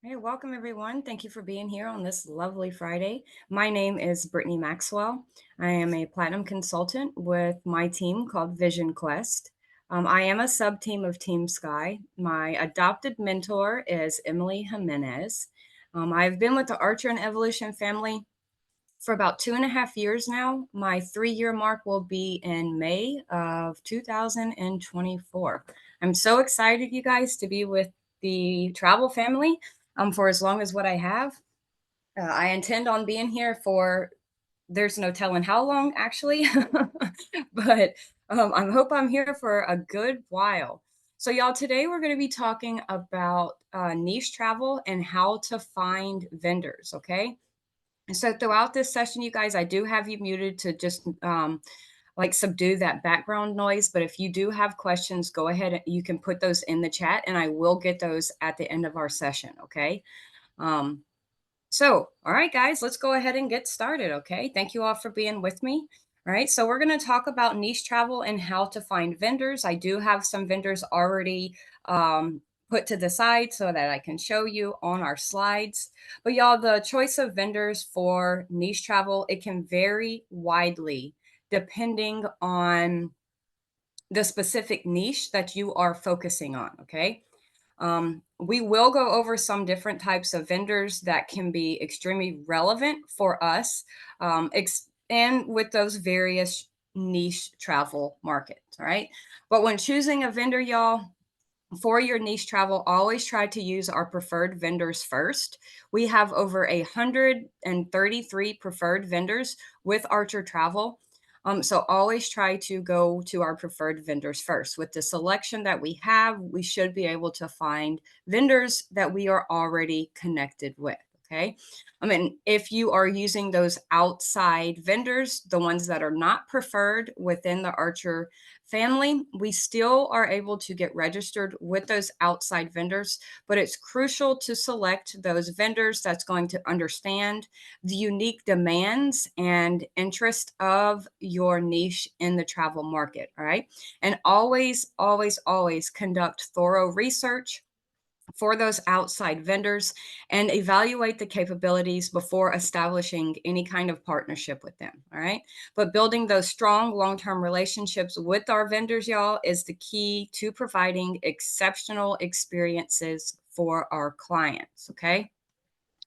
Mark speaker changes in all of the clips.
Speaker 1: Hey, welcome everyone. Thank you for being here on this lovely Friday. My name is Brittany Maxwell. I am a platinum consultant with my team called Vision Quest. I am a sub team of Team Sky. My adopted mentor is Emily Jimenez. I've been with the Archer and Evolution family for about 2.5 years now. My 3 year mark will be in May of 2024. I'm so excited, you guys, to be with the travel family for as long as what I have. I intend on being here for there's no telling how long actually, but I hope I'm here for a good while. So, y'all, today we're going to be talking about niche travel and how to find vendors. Okay. And so throughout this session, you guys, I do have you muted to just like subdue that background noise. But if you do have questions, go ahead. You can put those in the chat and I will get those at the end of our session. Okay. Um, all right, guys, let's go ahead and get started. Okay. Thank you all for being with me. All right. So, we're going to talk about niche travel and how to find vendors. I do have some vendors already um, put to the side so that I can show you on our slides. But, y'all, the choice of vendors for niche travel, it can vary widely depending on the specific niche that you are focusing on. Okay. We will go over some different types of vendors that can be extremely relevant for us and with those various niche travel markets. All right. But when choosing a vendor, y'all, for your niche travel, always try to use our preferred vendors first. We have over 133 preferred vendors with Archer Travel. So always try to go to our preferred vendors first. With the selection that we have, we should be able to find vendors that we are already connected with. Okay. I mean, if you are using those outside vendors, the ones that are not preferred within the Archer family, we still are able to get registered with those outside vendors, but it's crucial to select those vendors that's going to understand the unique demands and interest of your niche in the travel market. All right. And always, always, always conduct thorough research for those outside vendors and evaluate the capabilities before establishing any kind of partnership with them. All right. But building those strong long term relationships with our vendors, y'all, is the key to providing exceptional experiences for our clients. Okay.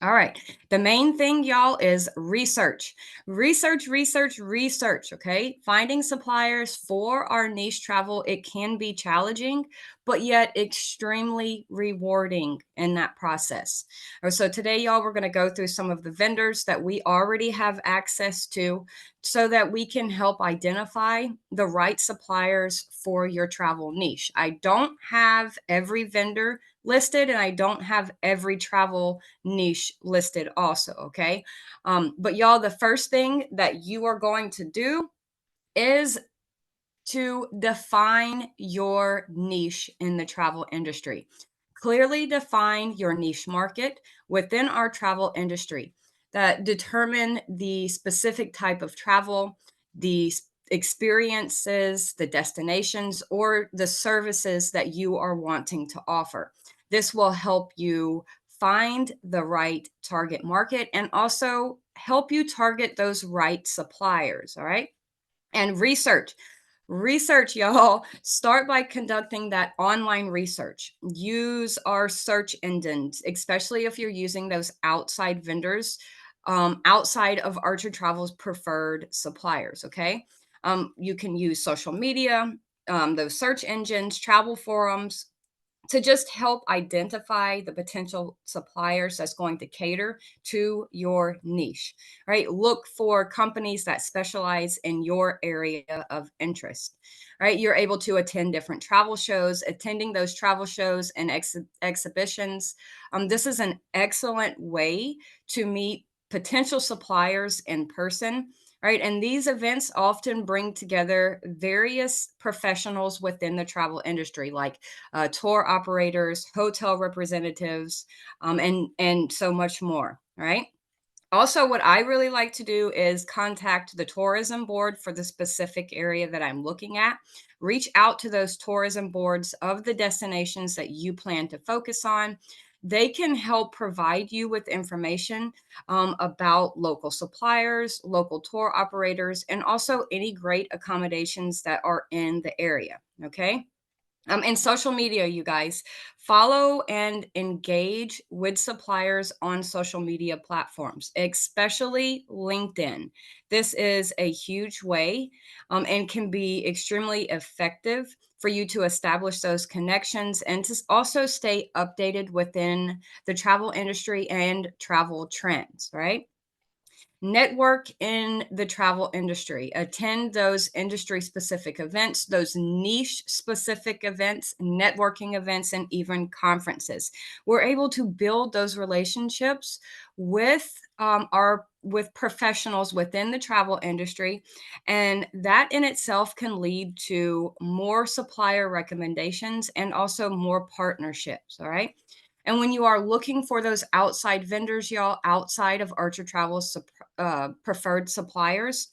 Speaker 1: All right. The main thing, y'all, is research. Research, research, research. Okay. Finding suppliers for our niche travel, it can be challenging, but yet extremely rewarding in that process. So today, y'all, we're going to go through some of the vendors that we already have access to so that we can help identify the right suppliers for your travel niche. I don't have every vendor listed and I don't have every travel niche listed also. Okay. But y'all, the first thing that you are going to do is to define your niche in the travel industry. Clearly define your niche market within our travel industry that determine the specific type of travel, the experiences, the destinations, or the services that you are wanting to offer. This will help you find the right target market and also help you target those right suppliers. All right. And research. Research, y'all. Start by conducting that online research. Use our search engines, especially if you're using those outside vendors, outside of Archer Travel's preferred suppliers. Okay. You can use social media, those search engines, travel forums, to just help identify the potential suppliers that's going to cater to your niche, right? Look for companies that specialize in your area of interest, right? You're able to attend different travel shows, attending those travel shows and exhibitions. This is an excellent way to meet potential suppliers in person, right? And these events often bring together various professionals within the travel industry, like tour operators, hotel representatives, and so much more. Right. Also, what I really like to do is contact the tourism board for the specific area that I'm looking at. Reach out to those tourism boards of the destinations that you plan to focus on. they can help provide you with information about local suppliers, local tour operators, and also any great accommodations that are in the area. Okay. And social media, you guys, follow and engage with suppliers on social media platforms, especially LinkedIn. This is a huge way and can be extremely effective for you to establish those connections and to also stay updated within the travel industry and travel trends, right? Network in the travel industry, attend those industry specific events, those niche specific events, networking events, and even conferences. We're able to build those relationships with our with professionals within the travel industry, and that in itself can lead to more supplier recommendations and also more partnerships. All right. And when you are looking for those outside vendors, y'all, outside of Archer Travel's preferred suppliers,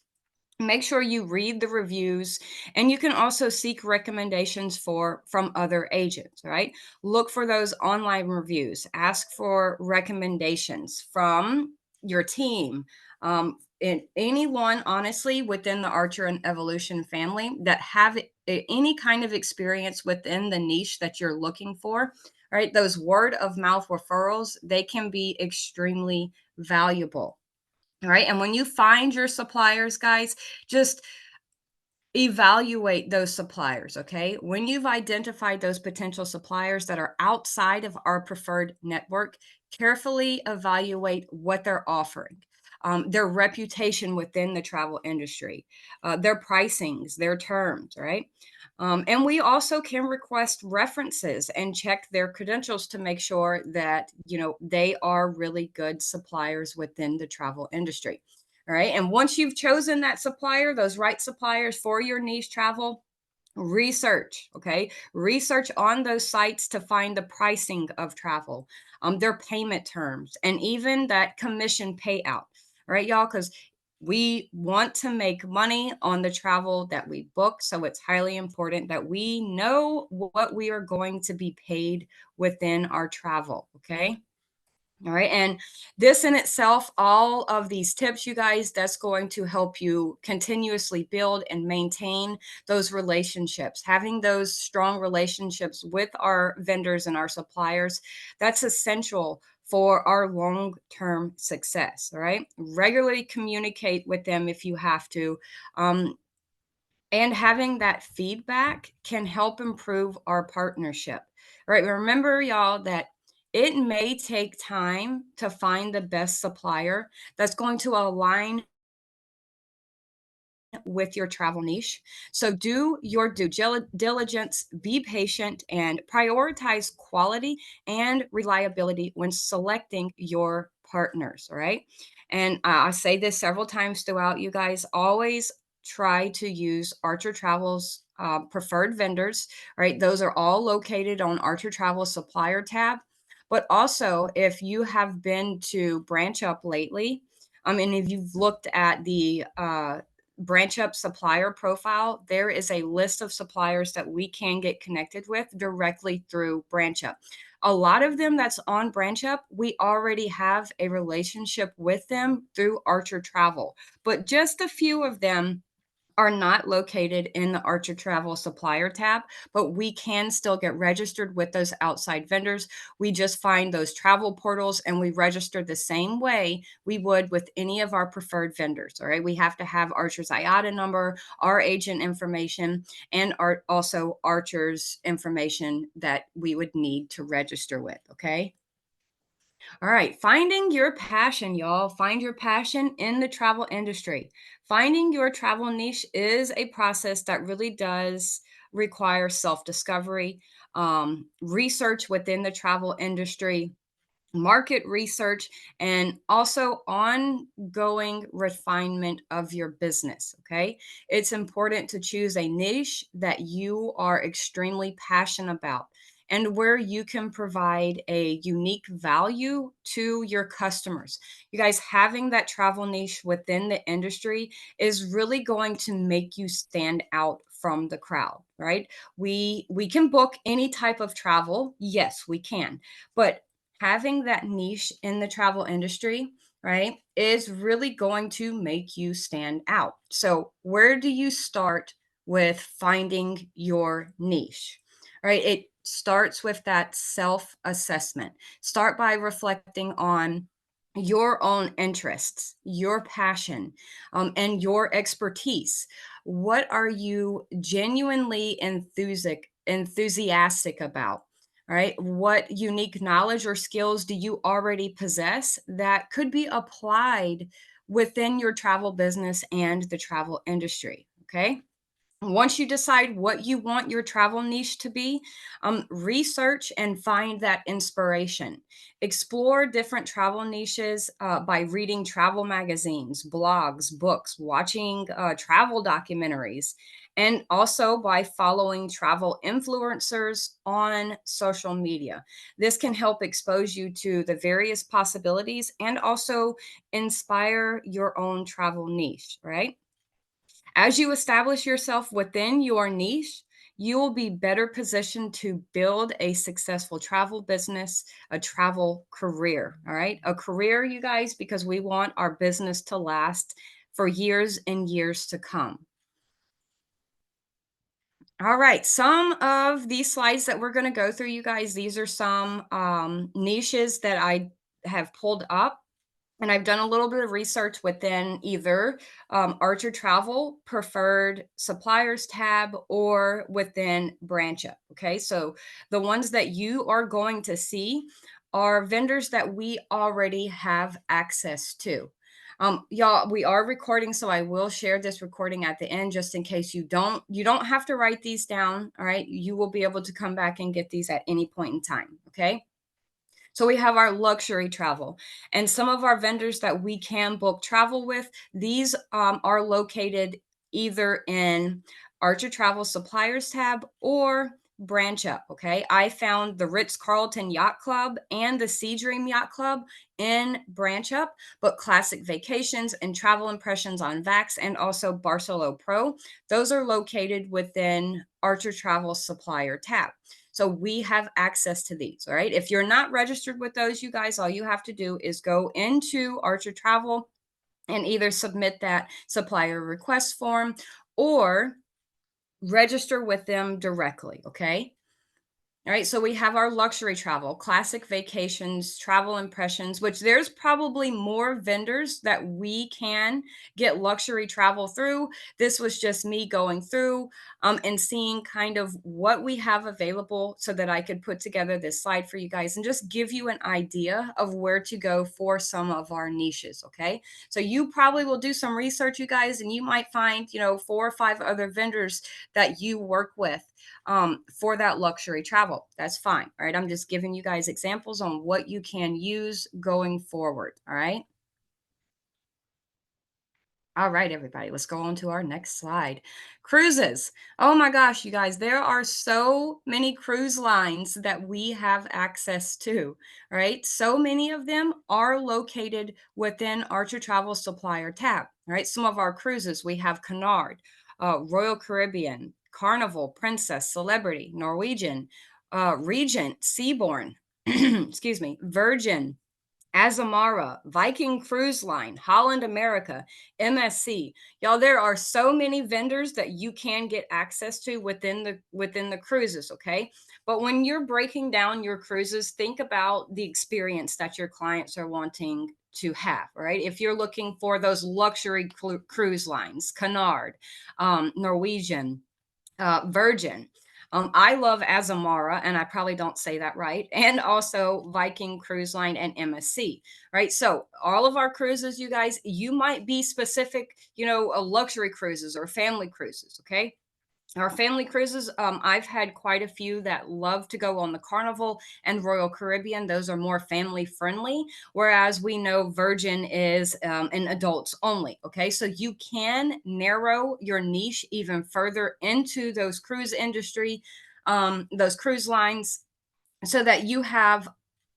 Speaker 1: make sure you read the reviews, and you can also seek recommendations for from other agents. Right, look for those online reviews, ask for recommendations from your team, and anyone honestly within the Archer and Evolution family that have any kind of experience within the niche that you're looking for. Right, those word of mouth referrals, they can be extremely valuable. All right. And when you find your suppliers, guys, just evaluate those suppliers. Okay. When you've identified those potential suppliers that are outside of our preferred network, carefully evaluate what they're offering. Their reputation within the travel industry, their pricings, their terms, right? And we also can request references and check their credentials to make sure that, they are really good suppliers within the travel industry. All right. And once you've chosen that supplier, those right suppliers for your niche travel, research. Okay. Research on those sites to find the pricing of travel, their payment terms, and even that commission payout. All right, y'all, because we want to make money on the travel that we book. So it's highly important that we know what we are going to be paid within our travel. Okay. All right. And this in itself, all of these tips, you guys, that's going to help you continuously build and maintain those relationships. Having those strong relationships with our vendors and our suppliers, that's essential for our long term success. All right. Regularly communicate with them if you have to. And having that feedback can help improve our partnership. Right? Remember, y'all, that it may take time to find the best supplier that's going to align with your travel niche. So do your diligence, be patient, and prioritize quality and reliability when selecting your partners. All right. And I say this several times throughout, you guys always try to use Archer Travel's preferred vendors. Right. Those are all located on Archer Travel supplier tab. But also, if you have been to Branch Up lately, I mean, if you've looked at the Branch Up supplier profile, there is a list of suppliers that we can get connected with directly through Branch Up. A lot of them that's on Branch Up, we already have a relationship with them through Archer Travel, but just a few of them are not located in the Archer Travel supplier tab, but we can still get registered with those outside vendors. We just find those travel portals and we register the same way we would with any of our preferred vendors. All right. We have to have Archer's IATA number, our agent information, and also Archer's information that we would need to register with. Okay. All right, finding your passion, y'all. Find your passion in the travel industry. Finding your travel niche is a process that really does require self discovery, research within the travel industry, market research, and also ongoing refinement of your business. Okay. It's important to choose a niche that you are extremely passionate about and where you can provide a unique value to your customers. You guys, having that travel niche within the industry is really going to make you stand out from the crowd, right? We can book any type of travel. Yes, we can. But having that niche in the travel industry, right, is really going to make you stand out. So, where do you start with finding your niche? Right? It starts with that self assessment. Start by reflecting on your own interests, your passion, and your expertise. What are you genuinely enthusiastic about? All right. What unique knowledge or skills do you already possess that could be applied within your travel business and the travel industry? Okay. Once you decide what you want your travel niche to be, research and find that inspiration. Explore different travel niches by reading travel magazines, blogs, books, watching travel documentaries, and also by following travel influencers on social media. This can help expose you to the various possibilities and also inspire your own travel niche, right? As you establish yourself within your niche, you will be better positioned to build a successful travel business, a travel career. All right. A career, you guys, because we want our business to last for years and years to come. All right. Some of these slides that we're going to go through, you guys, these are some niches that I have pulled up. And I've done a little bit of research within either Archer Travel Preferred Suppliers tab or within BranchUp. Okay, so the ones that you are going to see are vendors that we already have access to. Y'all, we are recording, so I will share this recording at the end just in case you don't have to write these down. All right, you will be able to come back and get these at any point in time. Okay. So we have our luxury travel, and some of our vendors that we can book travel with. These are located either in Archer Travel Suppliers tab or Branch Up. Okay, I found the Ritz Carlton Yacht Club and the Sea Dream Yacht Club in Branch Up, but Classic Vacations and Travel Impressions on Vax and also Barcelo Pro, those are located within Archer Travel Supplier tab. So we have access to these. All right. If you're not registered with those, you guys, all you have to do is go into Archer Travel and either submit that supplier request form or register with them directly. Okay. All right, so we have our luxury travel, classic vacations, travel impressions, which there's probably more vendors that we can get luxury travel through. This was just me going through and seeing kind of what we have available so that I could put together this slide for you guys and just give you an idea of where to go for some of our niches. Okay, so you probably will do some research, you guys, and you might find, 4 or 5 other vendors that you work with for that luxury travel. That's fine. All right. I'm just giving you guys examples on what you can use going forward. All right. All right, everybody, let's go on to our next slide. Cruises. Oh my gosh, you guys, there are so many cruise lines that we have access to, right? So many of them are located within Archer Travel Supplier tab, right? Some of our cruises, we have Cunard, Royal Caribbean, Carnival, Princess, Celebrity, Norwegian, Regent, Seabourn, excuse me, Virgin, Azamara, Viking Cruise Line, Holland America, MSC. Y'all, there are so many vendors that you can get access to within the cruises, okay? But when you're breaking down your cruises, think about the experience that your clients are wanting to have, right? If you're looking for those luxury cruise lines, Cunard, Norwegian, Virgin. I love Azamara, and I probably don't say that right, and also Viking Cruise Line and MSC, right? So all of our cruises, you guys, you might be specific, luxury cruises or family cruises, okay? Our family cruises, I've had quite a few that love to go on the Carnival and Royal Caribbean. Those are more family friendly, whereas we know Virgin is an adults only. Okay, so you can narrow your niche even further into those cruise industry, those cruise lines, so that you have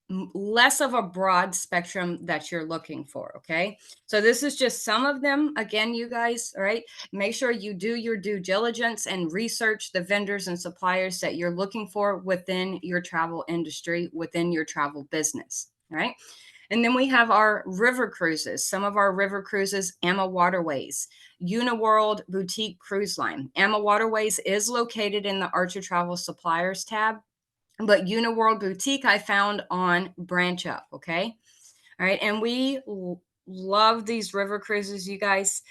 Speaker 1: less of a broad spectrum that you're looking for. Okay. So this is just some of them. Again, you guys, all right, make sure you do your due diligence and research the vendors and suppliers that you're looking for within your travel industry, within your travel business. All right. And then we have our river cruises. Some of our river cruises, Amma Waterways, Uniworld Boutique Cruise Line. Amma Waterways is located in the Archer Travel Suppliers tab, but Uniworld Boutique I found on Branch Up. Okay. All right. And we love these river cruises, you guys.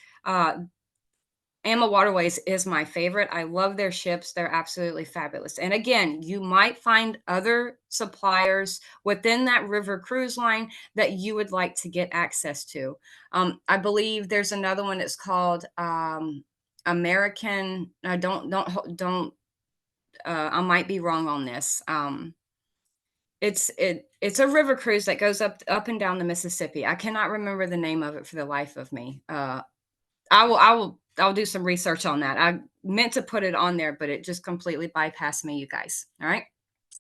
Speaker 1: Amma Waterways is my favorite. I love their ships. They're absolutely fabulous. And again, you might find other suppliers within that river cruise line that you would like to get access to. I believe there's another one that's called American. I might be wrong on this. It's a river cruise that goes up and down the Mississippi. I cannot remember the name of it for the life of me. I'll do some research on that. I meant to put it on there, but it just completely bypassed me, you guys. All right.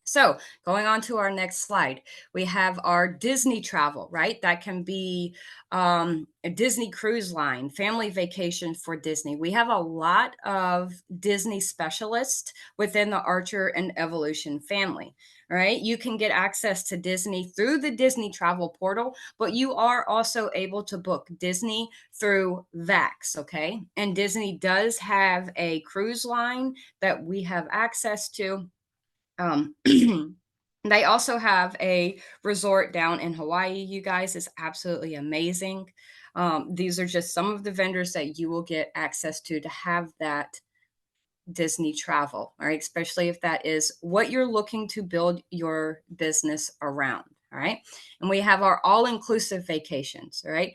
Speaker 1: So, going on to our next slide, we have our Disney travel, right? That can be a Disney cruise line, family vacation for Disney. We have a lot of Disney specialists within the Archer and Evolution family, right? You can get access to Disney through the Disney travel portal, but you are also able to book Disney through Vax, okay? And Disney does have a cruise line that we have access to. They also have a resort down in Hawaii, you guys. It's absolutely amazing. These are just some of the vendors that you will get access to have that Disney travel, all right? Especially if that is what you're looking to build your business around, all right? And we have our all-inclusive vacations, all right?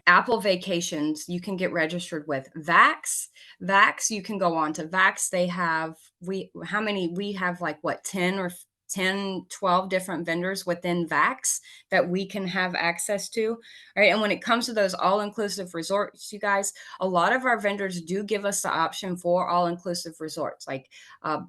Speaker 1: Apple Vacations, you can get registered with Vax. Vax, you can go on to Vax. They have how many? We have like what 10 or 10, 12 different vendors within Vax that we can have access to. All right. And when it comes to those all-inclusive resorts, you guys, a lot of our vendors do give us the option for all-inclusive resorts, like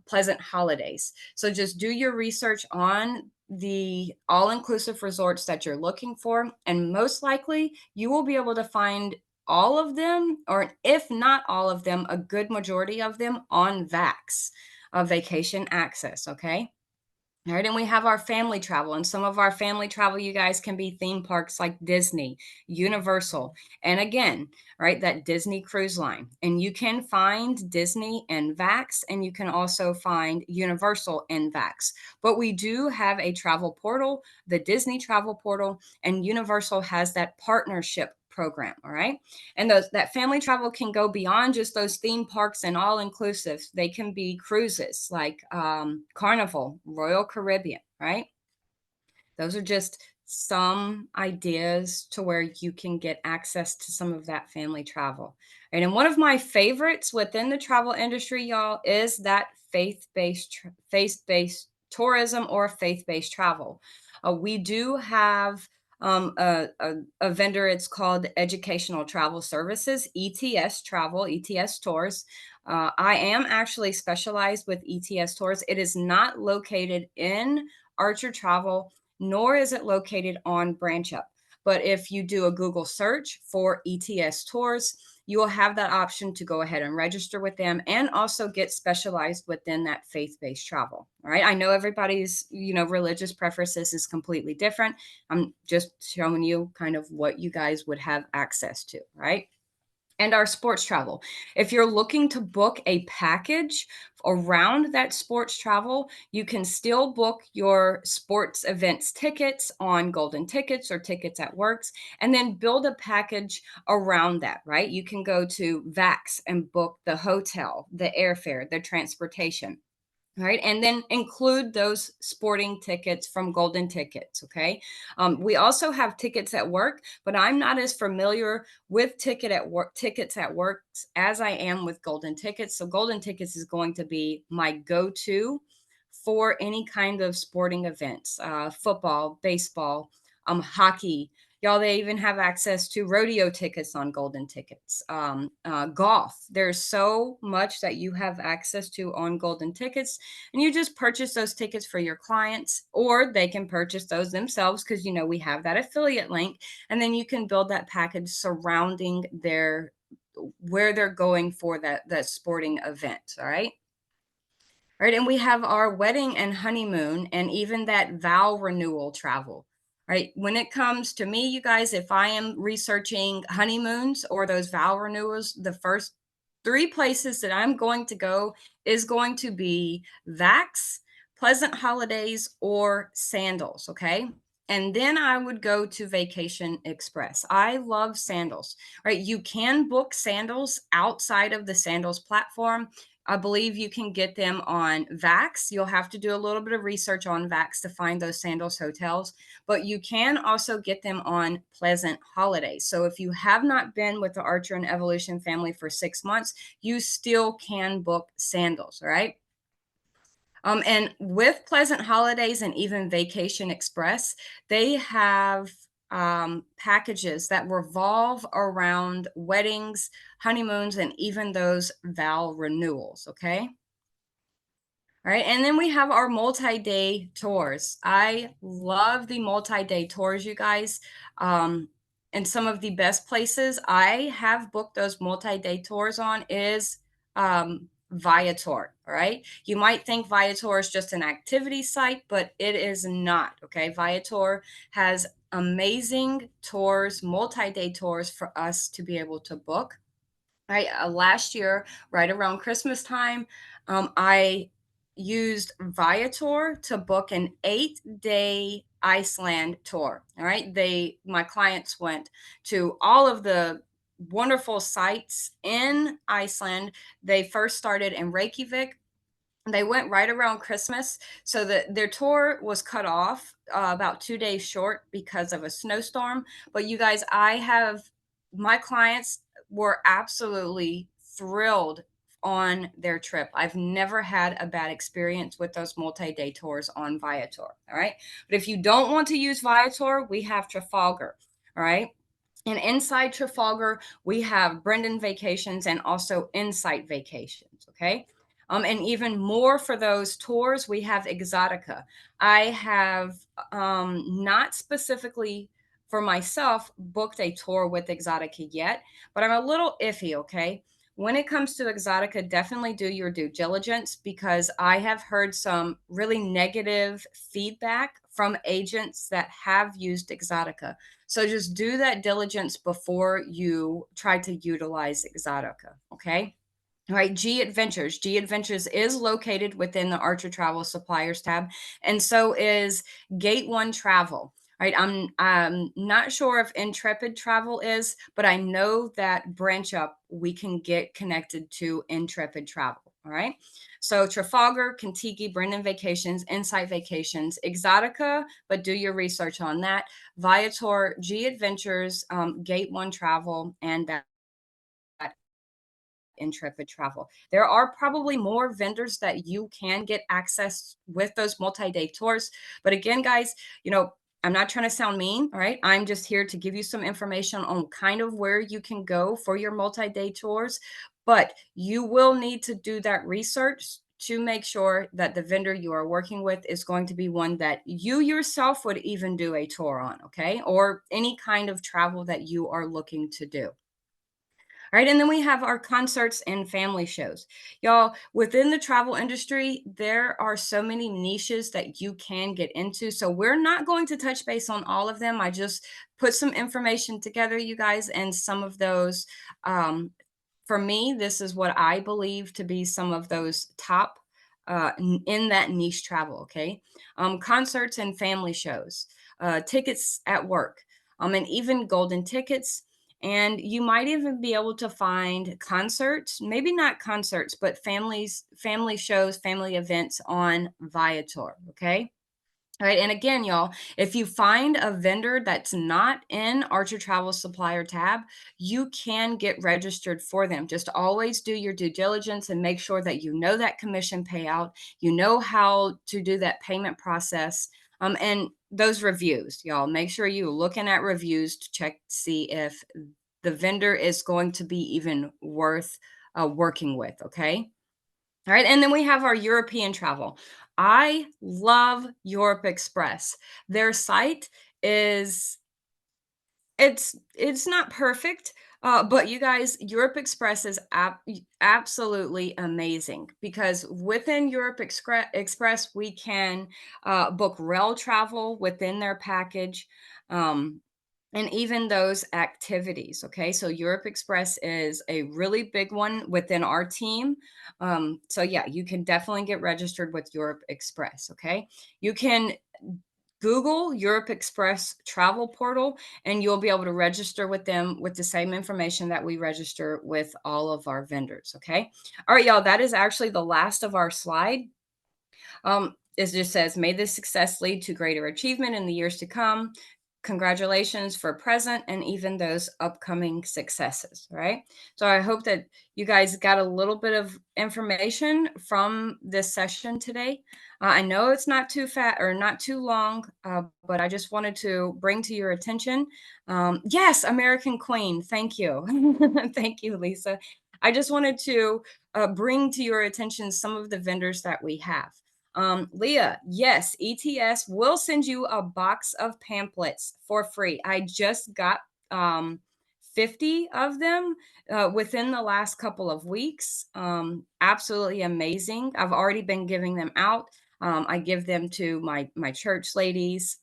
Speaker 1: Pleasant Holidays. So just do your research on the all-inclusive resorts that you're looking for, and most likely you will be able to find all of them, or if not all of them, a good majority of them on Vax, Vacation Access. Okay. All right, and we have our family travel, and some of our family travel, you guys, can be theme parks like Disney, Universal, and again, right, that Disney Cruise Line. And you can find Disney and Vax, and you can also find Universal and Vax. But we do have a travel portal, the Disney Travel Portal, and Universal has that partnership program. All right. And that family travel can go beyond just those theme parks and all inclusive. They can be cruises like Carnival, Royal Caribbean, right? Those are just some ideas to where you can get access to some of that family travel. And one of my favorites within the travel industry, y'all, is that faith-based tourism or faith-based travel. We do have a vendor. It's called Educational Travel Services, ETS Travel, ETS Tours. I am actually specialized with ETS Tours. It is not located in Archer Travel, nor is it located on Branch Up. But if you do a Google search for ETS Tours, you will have that option to go ahead and register with them and also get specialized within that faith-based travel. All right. I know everybody's, religious preferences is completely different. I'm just showing you kind of what you guys would have access to, right? And our sports travel. If you're looking to book a package around that sports travel, you can still book your sports events tickets on Golden Tickets or Tickets at Works, and then build a package around that, right? You can go to Vax and book the hotel, the airfare, the transportation. Right. And then include those sporting tickets from Golden Tickets. Okay. We also have Tickets at Work, but I'm not as familiar with Tickets at Work as I am with Golden Tickets. So Golden Tickets is going to be my go-to for any kind of sporting events, football, baseball, hockey. Y'all, they even have access to rodeo tickets on Golden Tickets. Golf. There's so much that you have access to on Golden Tickets, and you just purchase those tickets for your clients, or they can purchase those themselves because we have that affiliate link, and then you can build that package surrounding their where they're going for that sporting event. All right. Right, and we have our wedding and honeymoon and even that vow renewal travel. Right, when it comes to me, you guys, if I am researching honeymoons or those vow renewals, the first three places that I'm going to go is going to be Vax, Pleasant Holidays, or Sandals. Okay. And then I would go to Vacation Express. I love Sandals, right? You can book Sandals outside of the Sandals platform. I believe you can get them on Vax. You'll have to do a little bit of research on Vax to find those Sandals hotels, but you can also get them on Pleasant Holidays. So if you have not been with the Archer and Evolution family for 6 months, you still can book Sandals, right? And with Pleasant Holidays and even Vacation Express, they have packages that revolve around weddings, honeymoons, and even those vow renewals. Okay. All right. And then we have our multi day tours. I love the multi day tours, you guys. Um, and some of the best places I have booked those multi day tours on is Viator. All right. You might think Viator is just an activity site, but it is not. Okay. Viator has amazing tours, multi day tours for us to be able to book. Right, last year, right around Christmas time, I used Viator to book an 8-day Iceland tour. All right, my clients went to all of the wonderful sites in Iceland. They first started in Reykjavik. They went right around Christmas, so that their tour was cut off about 2 days short because of a snowstorm. But you guys, my clients were absolutely thrilled on their trip. I've never had a bad experience with those multi-day tours on Viator. All right. But if you don't want to use Viator, we have Trafalgar. All right. And inside Trafalgar, we have Brendan Vacations and also Insight Vacations. Okay. And even more for those tours, we have Exotica. I have not specifically for myself booked a tour with Exotica yet, but I'm a little iffy. Okay. When it comes to Exotica, definitely do your due diligence because I have heard some really negative feedback from agents that have used Exotica. So just do that diligence before you try to utilize Exotica. Okay. All right, G Adventures. G Adventures is located within the Archer Travel Suppliers tab, and so is Gate One Travel. All right, I'm not sure if Intrepid Travel is, but I know that branch up we can get connected to Intrepid Travel. All right, so Trafalgar, Kentucky, Brendan Vacations, Insight Vacations, Exotica, but do your research on that. Viator, G Adventures, Gate One Travel, and that Intrepid Travel. There are probably more vendors that you can get access with those multi-day tours. But again, guys, I'm not trying to sound mean, all right? I'm just here to give you some information on kind of where you can go for your multi-day tours, but you will need to do that research to make sure that the vendor you are working with is going to be one that you yourself would even do a tour on, okay? Or any kind of travel that you are looking to do. All right. And then we have our concerts and family shows. Y'all, within the travel industry, there are so many niches that you can get into. So we're not going to touch base on all of them. I just put some information together, you guys, and some of those. For me, this is what I believe to be some of those top in that niche travel. Okay. Concerts and family shows, tickets at work, and even golden tickets, and you might even be able to find concerts, maybe not concerts, but family shows, family events on Viator. Okay. All right. And again, y'all, if you find a vendor that's not in Archer Travel Supplier tab, you can get registered for them. Just always do your due diligence and make sure that you know that commission payout, you know how to do that payment process. And those reviews, y'all. Make sure you're looking at reviews to check to see if the vendor is going to be even worth working with. Okay. All right. And then we have our European travel. I love Europe Express. Their site is it's not perfect, but you guys, Europe Express is absolutely amazing because within Express, we can book rail travel within their package, um, and even those activities. Okay, so Europe Express is a really big one within our team. So yeah, you can definitely get registered with Europe Express. Okay, you can Google Europe Express travel portal, and you'll be able to register with them with the same information that we register with all of our vendors. Okay. All right, y'all. That is actually the last of our slide. It just says, may this success lead to greater achievement in the years to come. Congratulations for present and even those upcoming successes. Right. So I hope that you guys got a little bit of information from this session today. I know it's not too fat or not too long, but I just wanted to bring to your attention. Yes, American Queen. Thank you. Thank you, Lisa. I just wanted to bring to your attention some of the vendors that we have. Leah, yes, ETS will send you a box of pamphlets for free. I just got 50 of them within the last couple of weeks. Absolutely amazing. I've already been giving them out. I give them to my church ladies,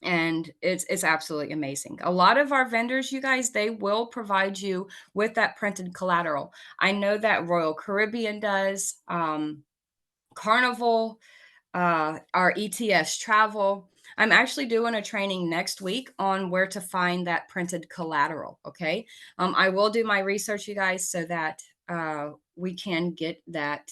Speaker 1: and it's absolutely amazing. A lot of our vendors, you guys, they will provide you with that printed collateral. I know that Royal Caribbean does. Carnival, our ETS travel. I'm actually doing a training next week on where to find that printed collateral. Okay. I will do my research, you guys, so that we can get that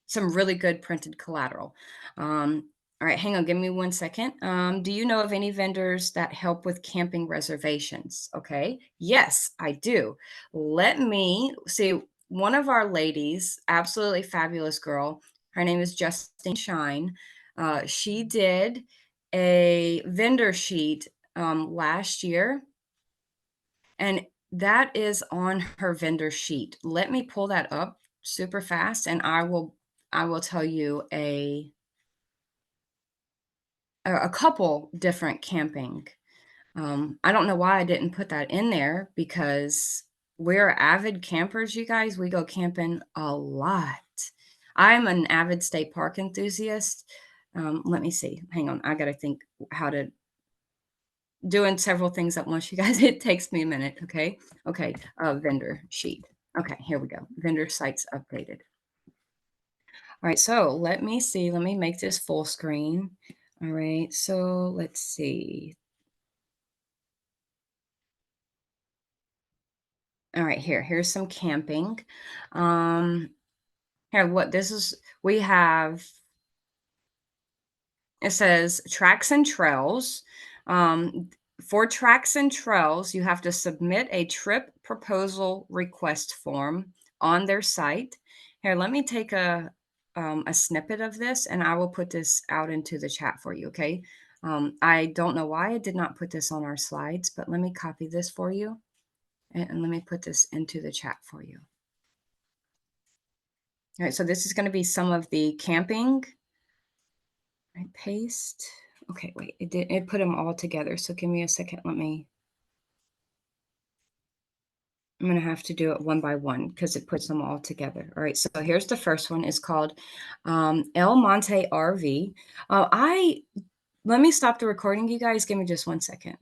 Speaker 1: some really good printed collateral. All right, hang on, give me 1 second. Do you know of any vendors that help with camping reservations? Okay, yes, I do. Let me see. One of our ladies, absolutely fabulous girl. Her name is Justine Shine. She did a vendor sheet last year, and that is on her vendor sheet. Let me pull that up super fast, and I will tell you a couple different camping. I don't know why I didn't put that in there because we're avid campers, you guys. We go camping a lot. I'm an avid state park enthusiast. Let me see. Hang on. I got to think how to doing several things at once, you guys. It takes me a minute. Okay. Okay. Vendor sheet. Okay. Here we go. Vendor sites updated. All right, so let me see. Let me make this full screen. All right, so let's see. All right, here's some camping. Um, here, what this is, we have, it says tracks and trails. For tracks and trails, you have to submit a trip proposal request form on their site. Here, let me take a snippet of this and I will put this out into the chat for you, okay? I don't know why I did not put this on our slides, but let me copy this for you and let me put this into the chat for you. All right, so this is going to be some of the camping. I paste. Okay, wait, it put them all together. So give me a second. I'm going to have to do it one by one because it puts them all together. All right, so here's the first one. It's called El Monte RV. Let me stop the recording, you guys. Give me just 1 second.